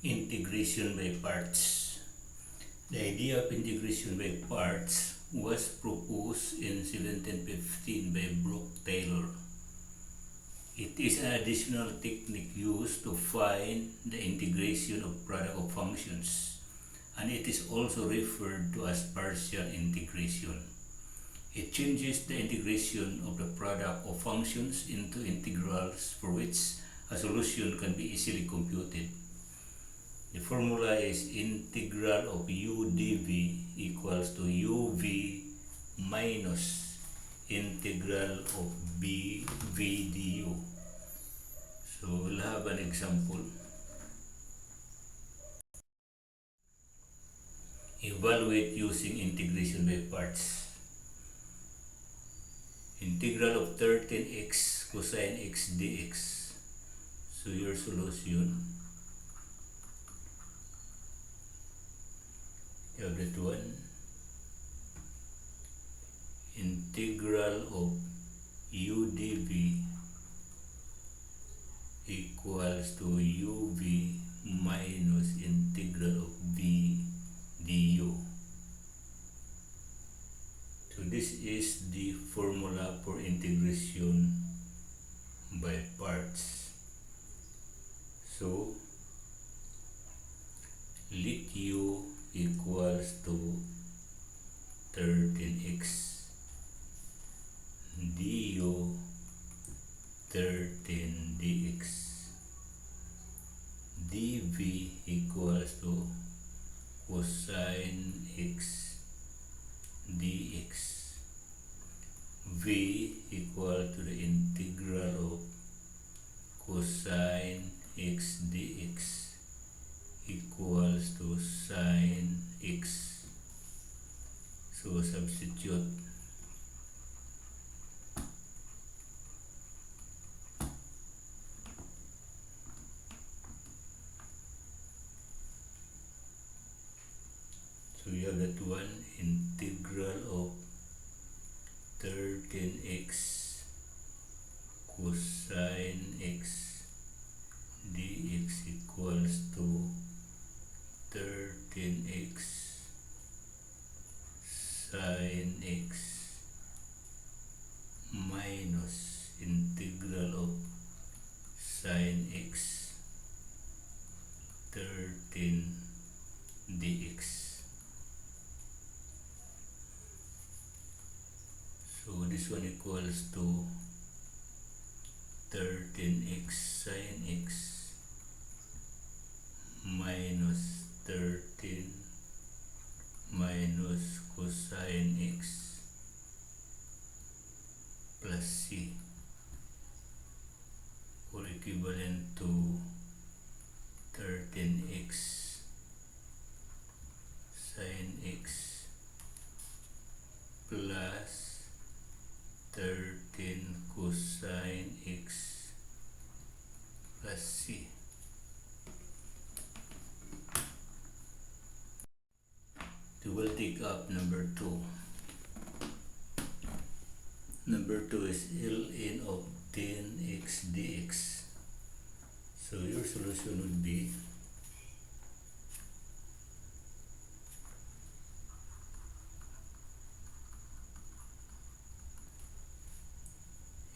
Integration by parts. The idea of integration by parts was proposed in 1715 by Brooke Taylor. It is an additional technique used to find the integration of product of functions, and it is also referred to as partial integration. It changes the integration of the product of functions into integrals for which a solution can be easily computed. The formula is integral of u dv equals to uv minus integral of bv du. So we'll have an example. Evaluate using integration by parts. Integral of 13x cosine x dx. So your solution, you have that one. Integral of u dv equals to uv minus integral of v du. So this is the formula for integration by parts. So let u equals to 13x du 13 dx, dv equals to cosine x dx, v equal to the integral of cosine x dx equals to sine x. So substitute. So you have that one, integral of 13x cosine x dx equals to 13x sine x minus integral of sine x 13 dx. So this one equals to 13x sine x minus 13 minus cosine x plus c, or equivalent to 13x sine x plus 13 cosine x plus c. We will take up number 2. Number 2 is ln of 10x dx. So your solution would be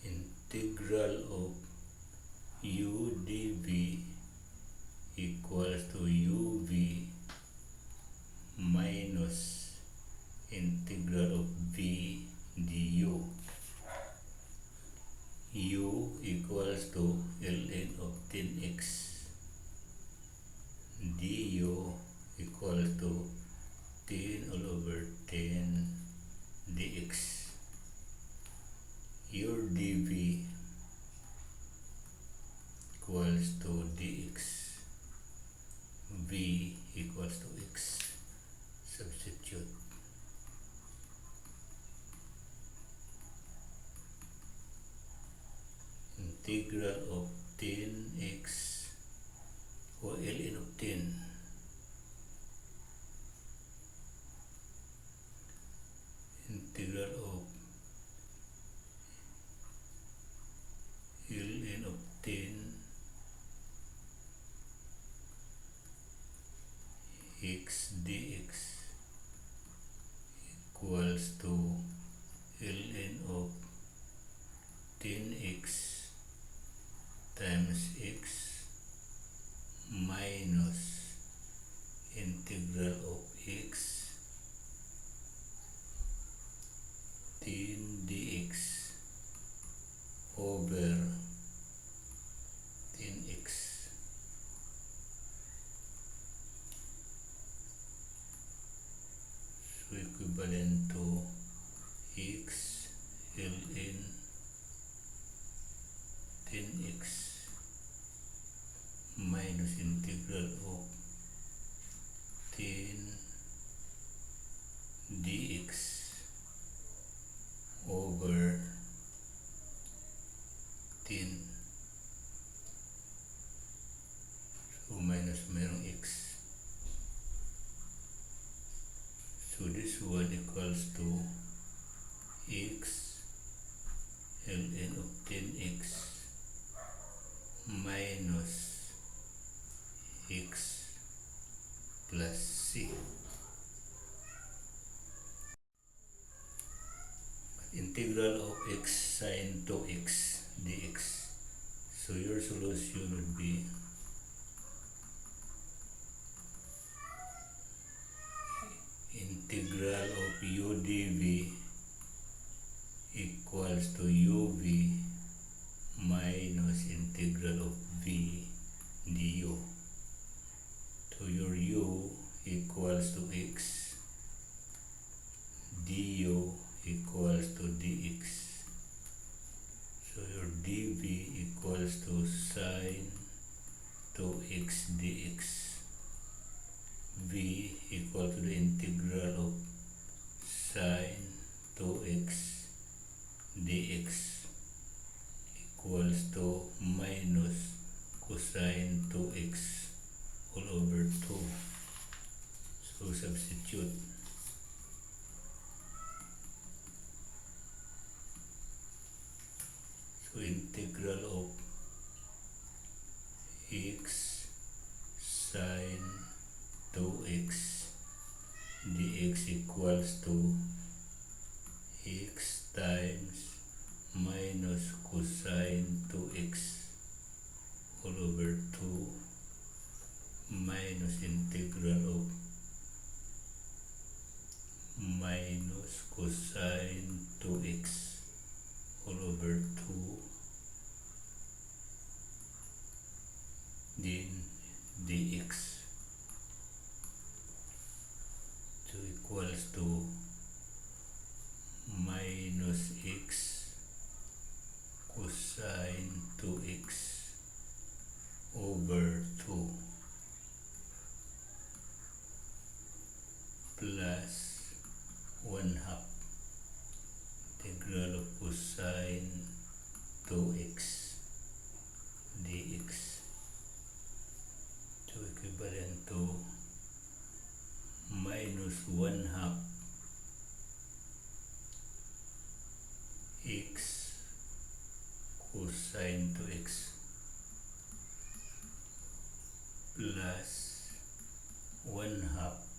integral of u dv equals to uv minus integral of v du. U equals to ln of 10x, du equals to 10 all over 10 dx. Your dv equals to dx, v equals to x. Substitute. Integral of 10x to ln of 10x times x minus integral of x 10 dx over 10x. So equivalent to x ln 10x minus integral of 10 dx over 10. So minus merong x. So this one equals to x ln of 10x minus x plus c. Integral of x sine 2x dx. So your solution would be integral of u dv equals to uv minus integral of v du. So your u equals to x, du equals to dx. So your dv equals to sine 2x dx. V equal to the integral of sine 2x dx equals to minus cosine 2x all over 2. So substitute. So integral of x sine 2x dx equals to x times minus cosine 2x all over 2 minus integral of minus cosine 2x all over 2 then dx. So equals to minus x cosine 2x over 2 plus 1/2 integral of cosine 2x dx. So equivalent to minus 1/2 x cosine 2x plus 1/2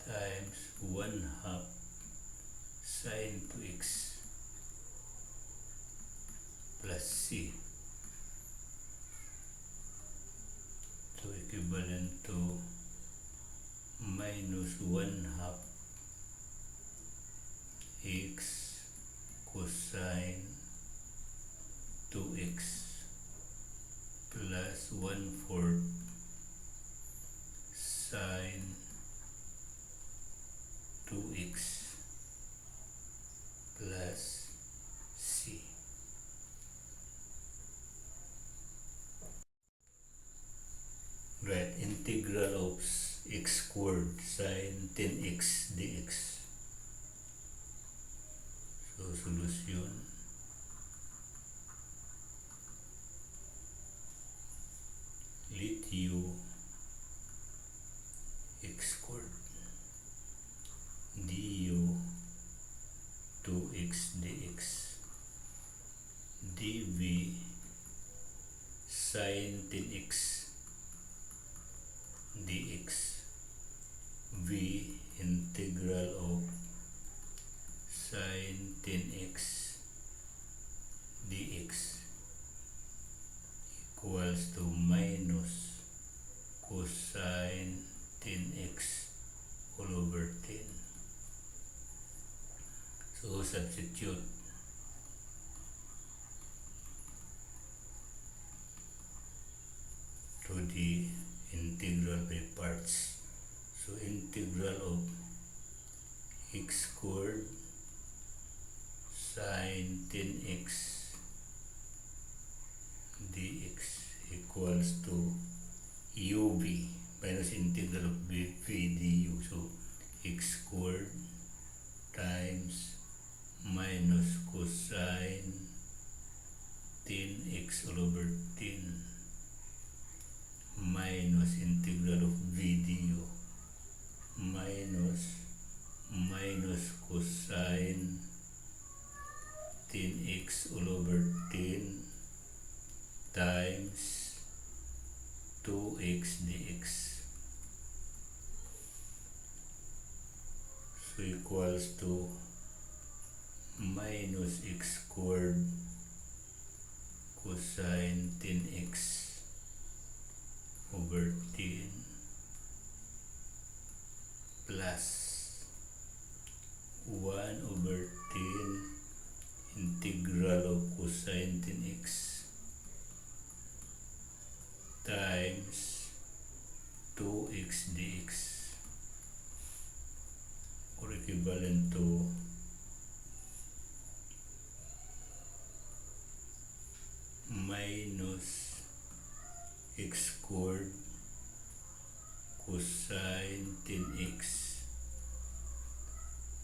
times 1/2 sine 2x plus c. So equivalent to minus 1/2 x cosine 2x plus 1/4 sine 2x plus c. Right, integral of x squared sine 10x dx. So solution, let u x squared du 2x dx dv sine 10x dx v integral of equals to minus cosine 10x all over 10. So substitute to the integral by parts. So integral of x squared sine 10x dx equals to uv minus integral of v du. So x squared times minus cosine 10x all over 10 minus integral of v du minus cosine 10x all over 10 times 2x dx. So equals to minus x squared cosine 10x over 10 plus 1 over 10 integral of cosine 10x times 2x dx, or equivalent to minus x squared cosine 10x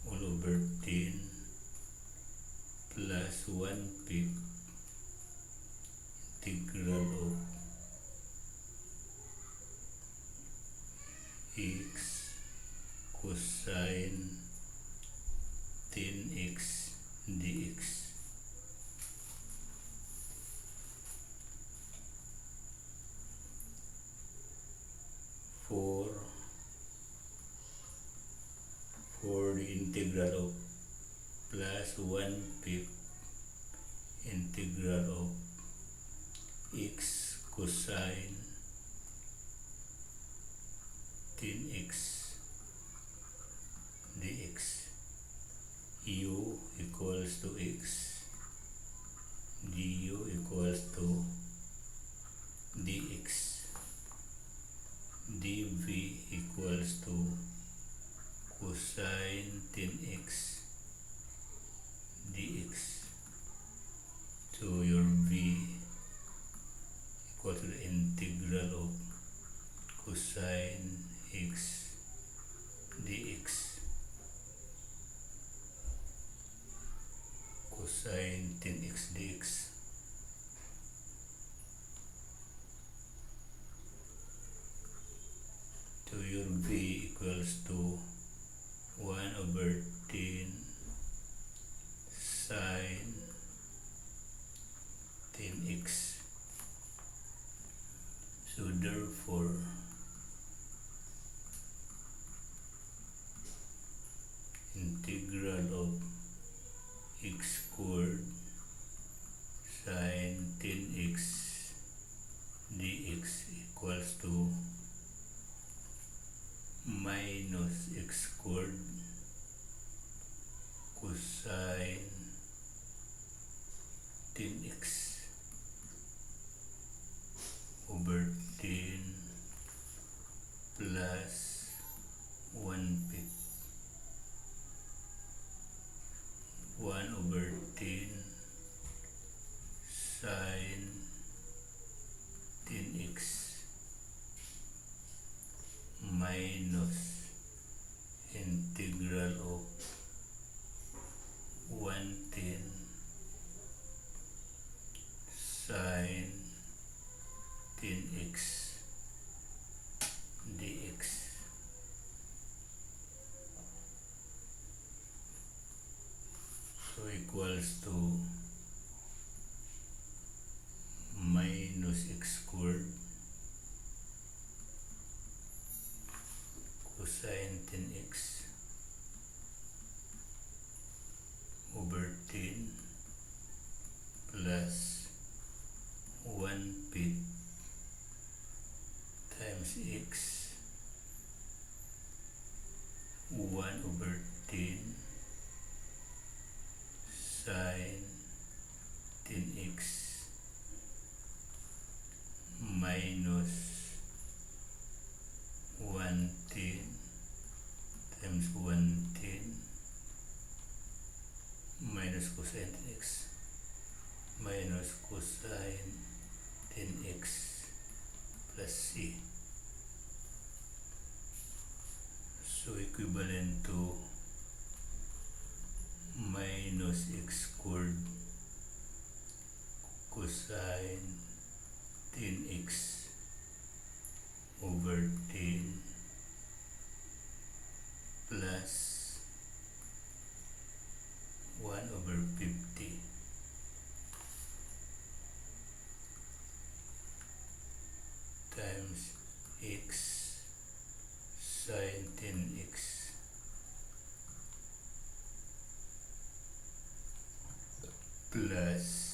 all over 10 plus 1/5 integral of x cosine 10x dx. For the integral of plus 1/5 integral of x cosine 10x dx, u equals to x, du equals to dx, dv equals to cosine 10x dx. So your v equal to the integral of cosine x dx, cosine 10x dx. So your v equals to 1 over 10 sine 10x. So therefore integral of x squared sine 10x dx equals to minus x squared cosine 10x over 10 plus 1/5 1 over 10 sine 10x minus integral of 1/10 sine 10x dx. So equals to minus x squared cosine 10x over 10 plus 1/5 x 1/10 sine 10x minus 110 times 110 minus cosine 10x minus cosine 10x plus c. So equivalent to minus x squared cosine 10x over 10 plus 1/50 times x sine 10x plus